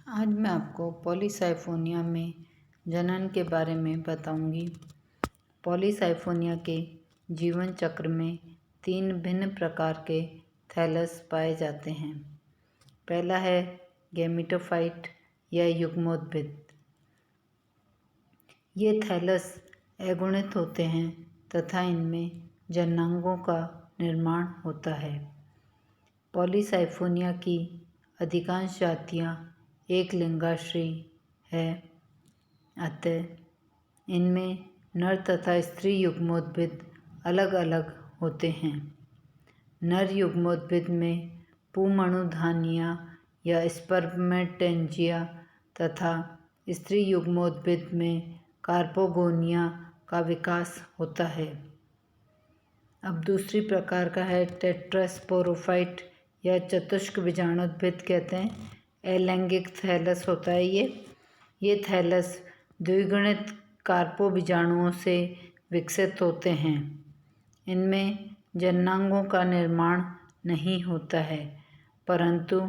आज मैं आपको पॉलीसाइफोनिया में जनन के बारे में बताऊंगी। पॉलीसाइफोनिया के जीवन चक्र में 3 भिन्न प्रकार के थैलस पाए जाते हैं। पहला है गैमेटोफाइट या युग्मोद्भिद। ये थैलस अगुणित होते हैं तथा इनमें जननांगों का निर्माण होता है। पॉलीसाइफोनिया की अधिकांश जातियाँ एक लिंगाश्रयी है, अतः इनमें नर तथा स्त्री युग्मोद्भिद अलग अलग होते हैं। नर युग्मोद्भिद में पुंमणुधानियाँ या स्पर्मेटेंजिया तथा स्त्री युग्मोद्भिद में कार्पोगोनिया का विकास होता है। अब दूसरी प्रकार का है टेट्रास्पोरोफाइट या चतुष्क बीजाणुद्भिद कहते हैं। अलैंगिक थैलस होता है ये थैलस द्विगुणित कार्पो बीजाणुओं से विकसित होते हैं। इनमें जननांगों का निर्माण नहीं होता है, परंतु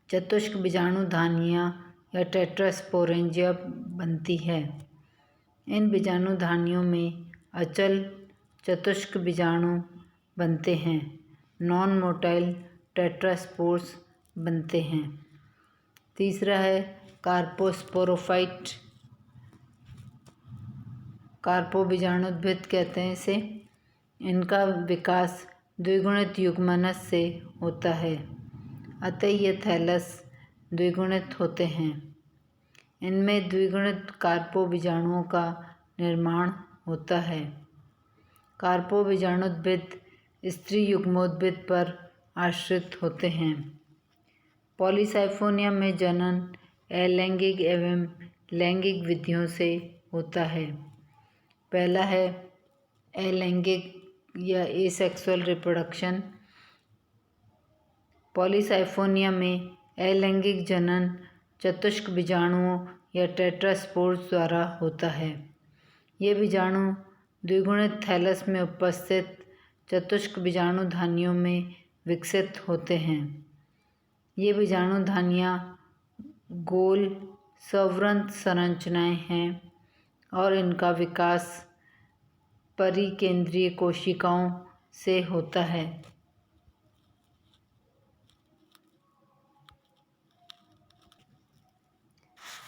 चतुष्क बीजाणुधानियाँ या टेट्रास्पोरेंजिया बनती है। इन बीजाणुधानियों में अचल चतुष्क बीजाणु बनते हैं, नॉन मोटाइल टेट्रास्पोर्स बनते हैं। तीसरा है कार्पोस्पोरोफाइट, कार्पो बीजाणुद्भिद कहते हैं इसे। इनका विकास द्विगुणित युग्मनज से होता है, अतः ये थैलस द्विगुणित होते हैं। इनमें द्विगुणित कार्पो बीजाणुओं का निर्माण होता है। कार्पो बीजाणुद्भिद स्त्री युग्मोद्भिद पर आश्रित होते हैं। पॉलीसाइफोनिया में जनन अलैंगिक एवं लैंगिक विधियों से होता है। पहला है अलैंगिक या एसेक्सुअल रिप्रोडक्शन। पॉलीसाइफोनिया में अलैंगिक जनन चतुष्क बीजाणुओं या टेट्रास्पोर्स द्वारा होता है। ये बीजाणु द्विगुणित थैलस में उपस्थित चतुष्क बीजाणुधानियों में विकसित होते हैं। ये बीजाणुधानियाँ गोल स्वरंध्र संरचनाएं हैं और इनका विकास परिकेंद्रीय कोशिकाओं से होता है।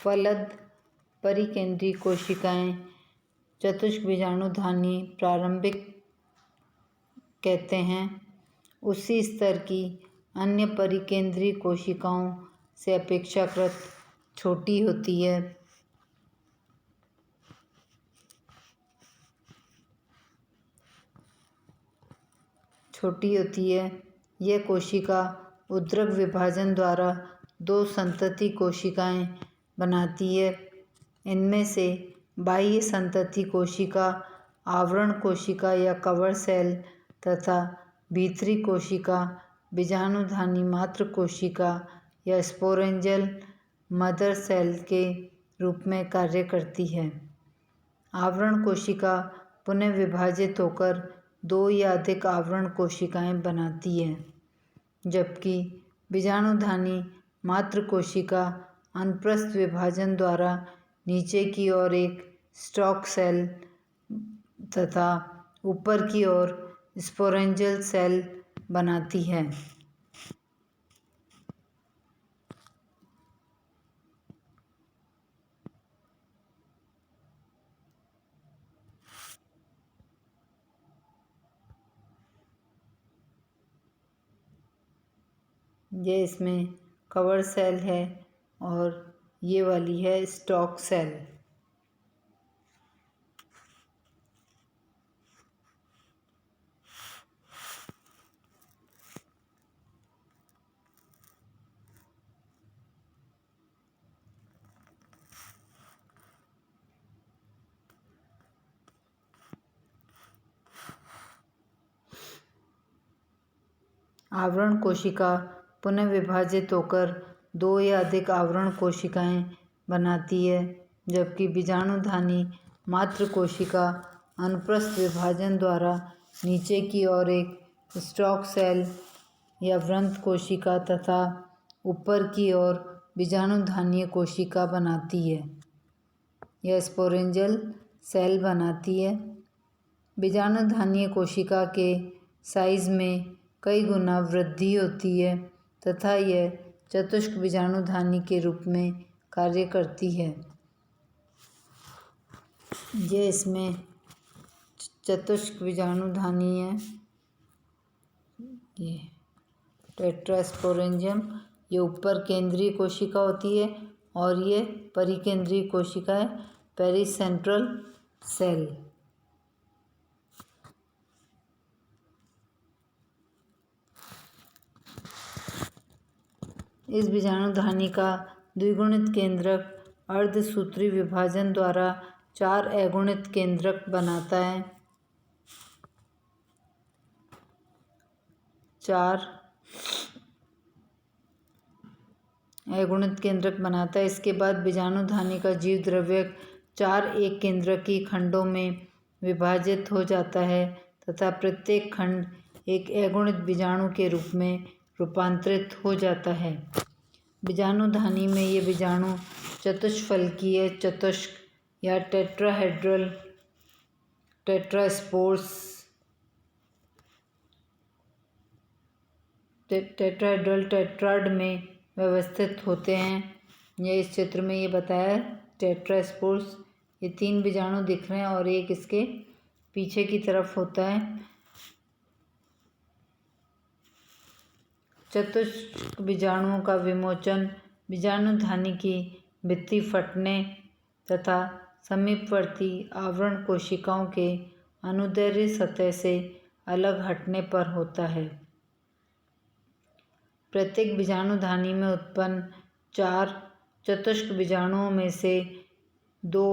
फलद परिकेंद्रीय कोशिकाएं चतुष्क बीजाणुधानी प्रारंभिक कहते हैं। उसी स्तर की अन्य परिकेंद्रीय कोशिकाओं से अपेक्षाकृत छोटी होती है। यह कोशिका उद्रक विभाजन द्वारा 2 संतति कोशिकाएं बनाती है। इनमें से बाह्य संतति कोशिका आवरण कोशिका या कवर सेल तथा भीतरी कोशिका बीजाणुधानी मात्र कोशिका या स्पोरेंजियल मदर सेल के रूप में कार्य करती है। आवरण कोशिका पुनः विभाजित होकर 2 या अधिक आवरण कोशिकाएं बनाती है, जबकि बीजाणुधानी मात्र कोशिका अनुप्रस्थ विभाजन द्वारा नीचे की ओर एक स्टॉक सेल तथा ऊपर की ओर स्पोरेंजियल सेल बनाती है। ये इसमें कवर सेल है और ये वाली है स्टॉक सेल। आवरण कोशिका पुनः विभाजित होकर 2 या अधिक आवरण कोशिकाएं बनाती है, जबकि बीजाणुधानी मात्र कोशिका अनुप्रस्थ विभाजन द्वारा नीचे की ओर एक स्टॉक सेल या वृंत कोशिका तथा ऊपर की ओर बीजाणुधानी कोशिका बनाती है। यह स्पोरेंजियल सेल बनाती है। बीजाणुधानी कोशिका के साइज में कई गुना वृद्धि होती है तथा यह चतुष्क बीजाणुधानी के रूप में कार्य करती है। ये इसमें चतुष्क बीजाणुधानी है। ये टेट्रास्पोरेंजियम, ये ऊपर केंद्रीय कोशिका होती है और ये परिकेंद्रीय कोशिका है, पेरीसेंट्रल सेल। इस बीजाणुधानी का द्विगुणित केंद्रक अर्धसूत्री विभाजन द्वारा 4 अगुणित केंद्रक बनाता है। 4 अगुणित केंद्रक बनाता है। इसके बाद बीजाणुधानी का जीव द्रव्य 4 एक केंद्रकी खंडों में विभाजित हो जाता है तथा प्रत्येक खंड एक अगुणित बीजाणु के रूप में रूपांतरित हो जाता है। बीजाणुधानी में ये बीजाणु चतुष्फलकीय, चतुष्क या टेट्राहेड्रल, टेट्रास्पोर्स, टेट्राहेड्रल, टेट्राड में व्यवस्थित होते हैं। ये इस चित्र में ये बताया है टेट्रास्पोर्स। ये 3 बीजाणु दिख रहे हैं और एक इसके पीछे की तरफ होता है। चतुष्क बीजाणुओं का विमोचन बीजाणुधानी की भित्ति फटने तथा समीपवर्ती आवरण कोशिकाओं के अनुदैर्ध्य सतह से अलग हटने पर होता है। प्रत्येक बीजाणुधानी में उत्पन्न 4 चतुष्क बीजाणुओं में से 2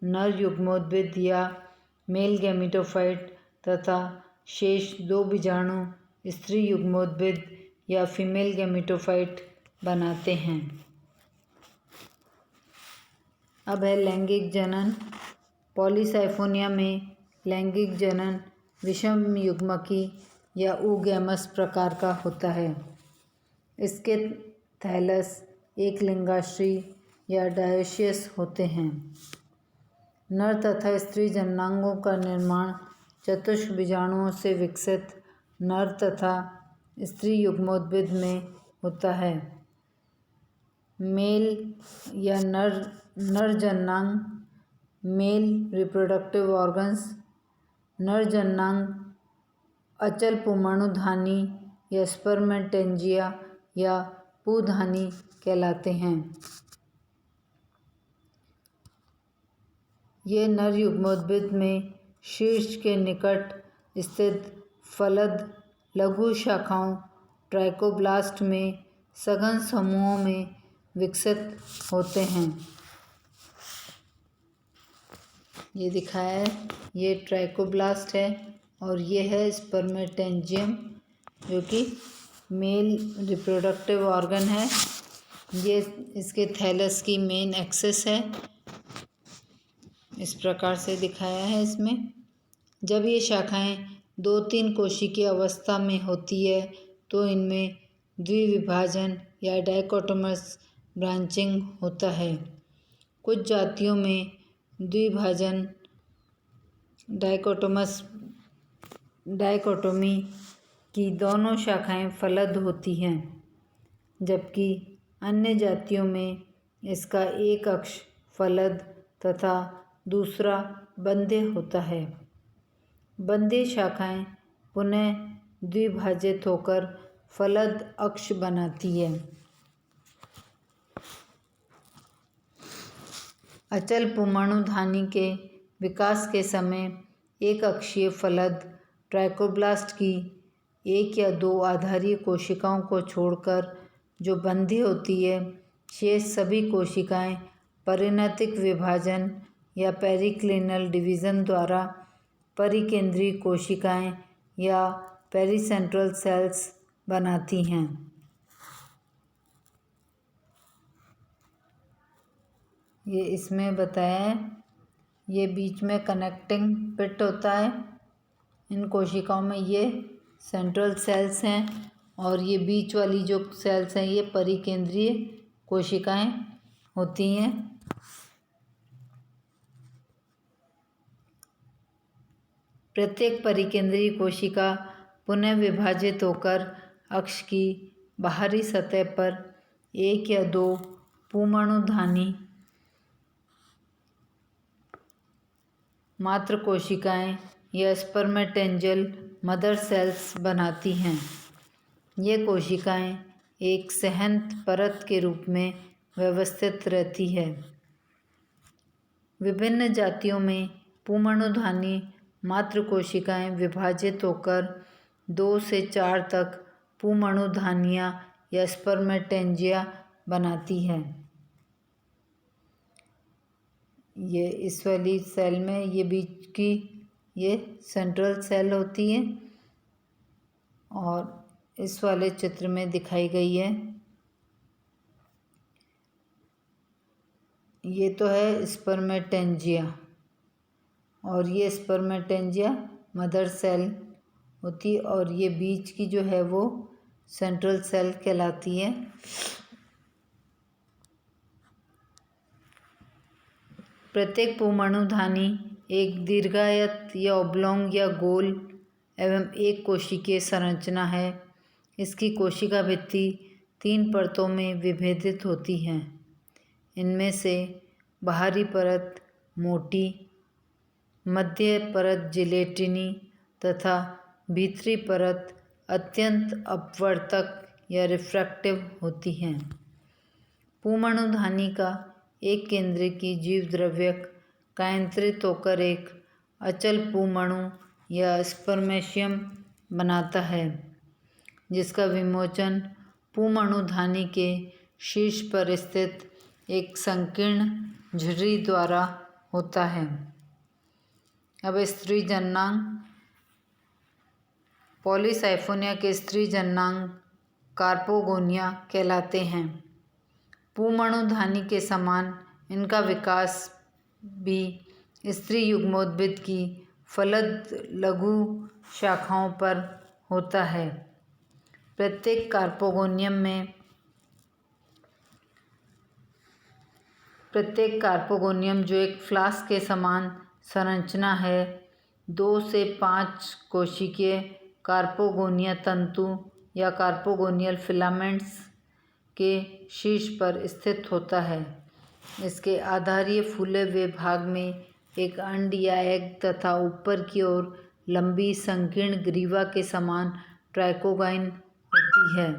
नर युग्मोद्भिद या मेल गैमेटोफाइट तथा शेष 2 बीजाणु स्त्री युग्मोद्भिद या फीमेल गैमेटोफाइट बनाते हैं। अब है लैंगिक जनन। पॉलीसाइफोनिया में लैंगिक जनन विषम युग्मकी या ऊगैमस प्रकार का होता है। इसके थैलस एक लिंगाश्री या डायोसियस होते हैं। नर तथा स्त्री जननांगों का निर्माण चतुष्क बीजाणुओं से विकसित नर तथा स्त्री युग्मोद्भिद में होता है। मेल या नर जननांग, मेल रिप्रोडक्टिव ऑर्गन्स, नर जननांग अचल पुंमणुधानी या स्पर्मेटेंजिया या पुधानी कहलाते हैं। ये नर युग्मोद्भिद में शीर्ष के निकट स्थित फलद लघु शाखाओं ट्राइकोब्लास्ट में सघन समूहों में विकसित होते हैं। ये दिखाया है, ये ट्राइकोब्लास्ट है और ये है स्पर्मेटेंजियम जो कि मेल रिप्रोडक्टिव ऑर्गन है। ये इसके थैलस की मेन एक्सिस है। इस प्रकार से दिखाया है इसमें। जब ये शाखाएं 2-3 कोशिकीय अवस्था में होती है तो इनमें द्विविभाजन या डाइकोटोमस ब्रांचिंग होता है। कुछ जातियों में द्विभाजन डाइकोटोमी की दोनों शाखाएं फलद होती हैं, जबकि अन्य जातियों में इसका एक अक्ष फलद तथा दूसरा बंध्य होता है। बंध्य शाखाएं पुनः द्विभाजित होकर फलद अक्ष बनाती है। अचल पुंमणुधानी के विकास के समय एक अक्षीय फलद ट्राइकोब्लास्ट की 1 या 2 आधारीय कोशिकाओं को छोड़कर जो बंधी होती है, शेष सभी कोशिकाएं परिणतिक विभाजन या पेरिक्लिनल डिवीज़न द्वारा परिकेंद्रीय कोशिकाएं या पेरीसेंट्रल सेल्स बनाती हैं। ये इसमें बताया है, ये बीच में कनेक्टिंग पिट होता है। इन कोशिकाओं में ये सेंट्रल सेल्स हैं और ये बीच वाली जो सेल्स हैं ये परिकेंद्रीय कोशिकाएं होती हैं। प्रत्येक परिकेंद्रीय कोशिका पुनः विभाजित होकर अक्ष की बाहरी सतह पर एक या दो पुमणुधानी मात्र कोशिकाएं या स्पर्मेटेंजियल मदर सेल्स बनाती हैं। ये कोशिकाएं एक सहंत परत के रूप में व्यवस्थित रहती है। विभिन्न जातियों में पुमणुधानी मात्र कोशिकाएं विभाजित होकर 2 से 4 तक पुमणुधानियां या स्पर्मेटेंजिया बनाती हैं। ये इस वाली सेल में ये बीच की ये सेंट्रल सेल होती है और इस वाले चित्र में दिखाई गई है। ये तो है स्पर्मेटेंजिया और ये स्पर्मेटेंजिया मदर सेल होती है और ये बीच की जो है वो सेंट्रल सेल कहलाती है। प्रत्येक पुमणुधानी एक दीर्घायत या ओब्लॉन्ग या गोल एवं एक कोशिकीय संरचना है। इसकी कोशिका भित्ति 3 परतों में विभेदित होती है। इनमें से बाहरी परत मोटी, मध्य परत जिलेटिनी तथा भीतरी परत अत्यंत अपवर्तक या रिफ्रैक्टिव होती हैं। पुमणुधानी का एक केंद्र की जीवद्रव्यक कायंत्रित होकर एक अचल पुमणु या स्पर्मेशियम बनाता है, जिसका विमोचन पुमणुधानी के शीर्ष पर स्थित एक संकीर्ण झिर्री द्वारा होता है। अब स्त्री जननांग पॉलीसाइफोनिया के स्त्री जननांग कार्पोगोनिया कहलाते हैं। पुमणुधानी के समान इनका विकास भी स्त्री युग्मोद्भिद की फलद लघु शाखाओं पर होता है। प्रत्येक कार्पोगोनियम जो एक फ्लास्क के समान संरचना है, 2 से 5 कोशिकीय कार्पोगोनिया तंतु या कार्पोगोनियल फिलामेंट्स के शीर्ष पर स्थित होता है। इसके आधारीय फूले हुए भाग में एक अंड या एग तथा ऊपर की ओर लंबी संकीर्ण ग्रीवा के समान ट्राइकोगाइन होती है।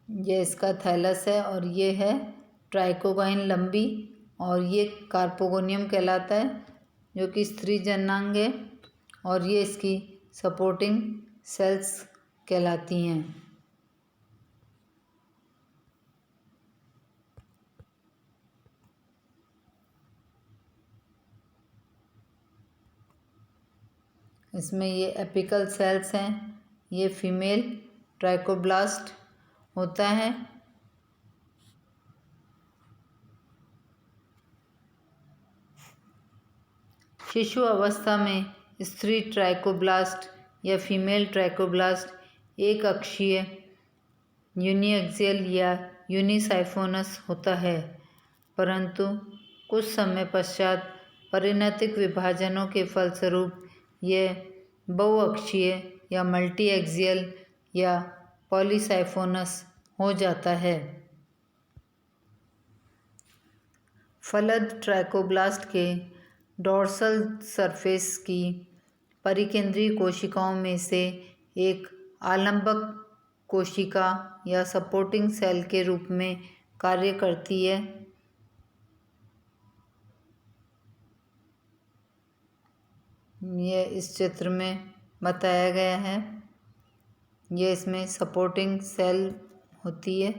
ये इसका थैलस है और ये है ट्राइकोगाइन लंबी और ये कार्पोगोनियम कहलाता है जो कि स्त्री जननांग है और ये इसकी सपोर्टिंग सेल्स कहलाती हैं। इसमें ये एपिकल सेल्स हैं। ये फीमेल ट्राइकोब्लास्ट होता है। शिशु अवस्था में स्त्री ट्राइकोब्लास्ट या फीमेल ट्राइकोब्लास्ट एक अक्षीय यूनिएक्सियल या यूनिसाइफोनस होता है, परंतु कुछ समय पश्चात परिणतिक विभाजनों के फलस्वरूप यह बहुअक्षीय या मल्टीएक्सियल या पॉलीसाइफोनस हो जाता है। फलद ट्राइकोब्लास्ट के डोर्सल सरफेस की परिकेंद्रीय कोशिकाओं में से एक आलंबक कोशिका या सपोर्टिंग सेल के रूप में कार्य करती है। यह इस चित्र में बताया गया है। यह इसमें सपोर्टिंग सेल होती है।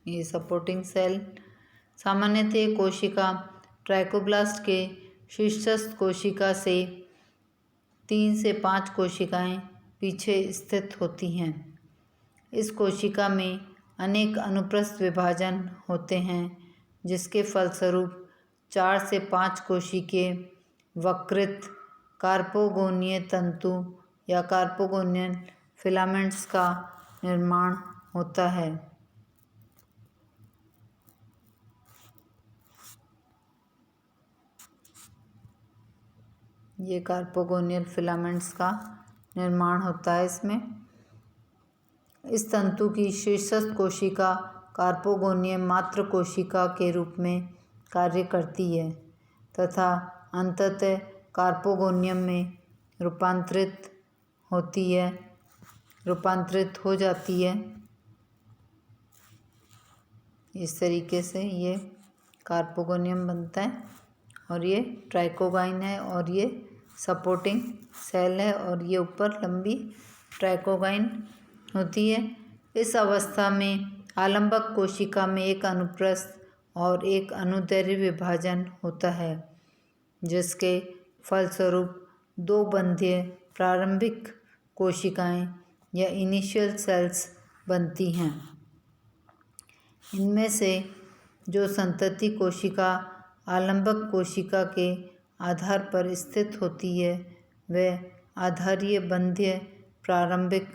ये सपोर्टिंग सेल सामान्यतः कोशिका ट्राइकोब्लास्ट के शीर्षस्थ कोशिका से 3 से 5 कोशिकाएं पीछे स्थित होती हैं। इस कोशिका में अनेक अनुप्रस्थ विभाजन होते हैं, जिसके फलस्वरूप 4 से 5 कोशिकीय वक्रित कार्पोगोनियल तंतु या कार्पोगोनियल फिलामेंट्स का निर्माण होता है। ये कार्पोगोनियल फिलामेंट्स का निर्माण होता है इसमें। इस तंतु की शीर्षस्थ कोशिका कार्पोगोनियल मात्र कोशिका के रूप में कार्य करती है तथा अंततः कार्पोगोनियम में रूपांतरित हो जाती है। इस तरीके से ये कार्पोगोनियम बनता है और ये ट्राइकोगाइन है और ये सपोर्टिंग सेल है और ये ऊपर लंबी ट्राइकोगाइन होती है। इस अवस्था में आलंबक कोशिका में एक अनुप्रस्थ और एक अनुदैर्घ्य विभाजन होता है, जिसके फलस्वरूप 2 बंध्य प्रारंभिक कोशिकाएं या इनिशियल सेल्स बनती हैं। इनमें से जो संतति कोशिका आलंबक कोशिका के आधार पर स्थित होती है वह आधारीय बंध्य प्रारंभिक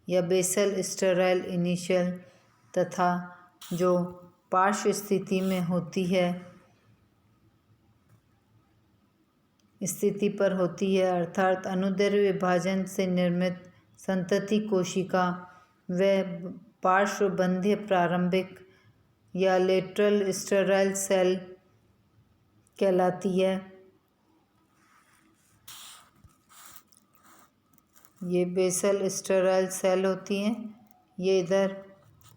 या बेसल स्टेराइल इनिशियल तथा जो पार्श्व स्थिति में होती है अर्थात अनुदैर्घ्य विभाजन से निर्मित संतति कोशिका वह पार्श्व बंध्य प्रारंभिक या लेटरल स्टेराइल सेल कहलाती है। ये बेसल स्टेराइल सेल होती हैं, ये इधर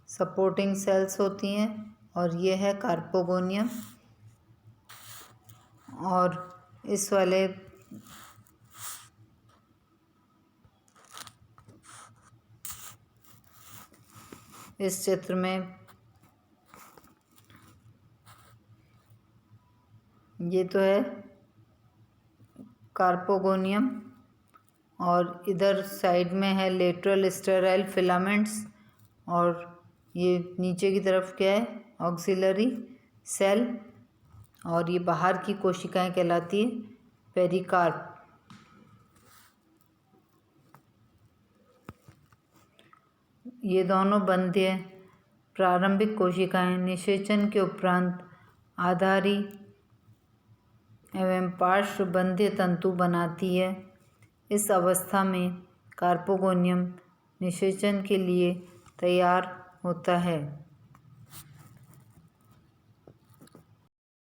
सपोर्टिंग सेल्स होती हैं और ये है कार्पोगोनियम। और इस वाले इस चित्र में ये तो है कार्पोगोनियम और इधर साइड में है लेटरल स्टेराइल फिलामेंट्स और ये नीचे की तरफ क्या है ऑक्सिलरी सेल और ये बाहर की कोशिकाएं कहलाती है पेरिकार्प। ये दोनों बंध्य प्रारंभिक कोशिकाएं निषेचन के उपरांत आधारी एवं पार्श्व बंध्य तंतु बनाती है। इस अवस्था में कार्पोगोनियम निषेचन के लिए तैयार होता है।